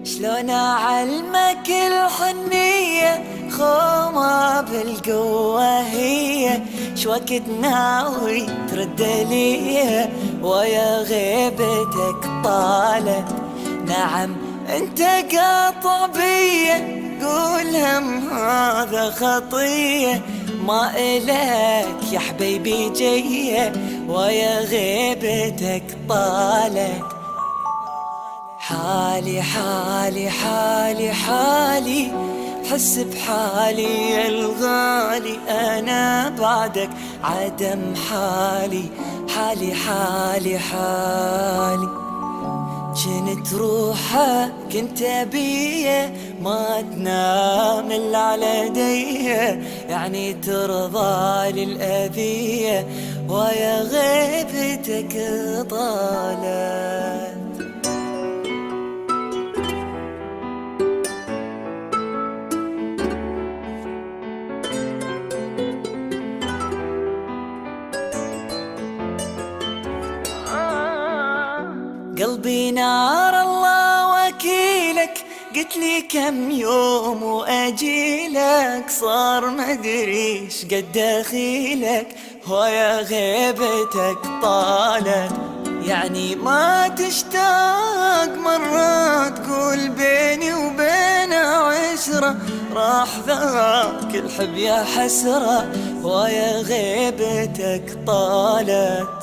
شلون اعلمك الحنية خومة بالقوة هي شوقت ناوي ترد لي ويا غيبتك طالت. نعم انت قاطع بيه قول هم هذا خطية ما إلك يا حبيبي جيه ويا غيبتك طالت. حالي حالي حالي حالي حس بحالي يا الغالي أنا بعدك عدم حالي حالي حالي حالي. جنت روحك انت بيه ما تنام الا على ديه يعني ترضى للأذية ويا غيبتك طالت. قلبي نار الله وكيلك قلت لي كم يوم واجيلك صار مدريش قد دخيلك ويا غيبتك طالت. يعني ما تشتاق مرة تقول بيني وبين عشرة راح ذاك الحب يا حسرة ويا غيبتك طالت.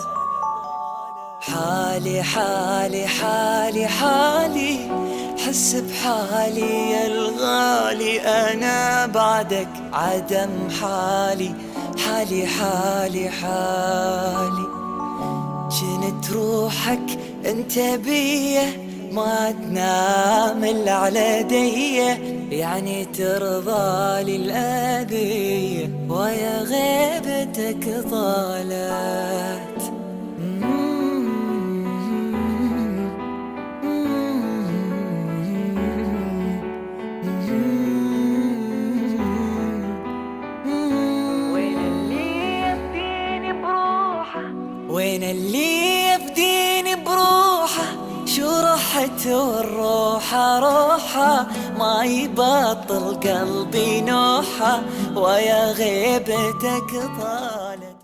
حالي حالي حالي حالي حس بحالي يا الغالي أنا بعدك عدم حالي حالي حالي حالي. جنت روحك انت بيه ما تنام الا على ديه يعني ترضى للأذية ويا غيبتك طالت. وين اللي يفديني بروحه شو رحت والروحة روحة ما يبطل قلبي نوحة ويا غيبتك طال.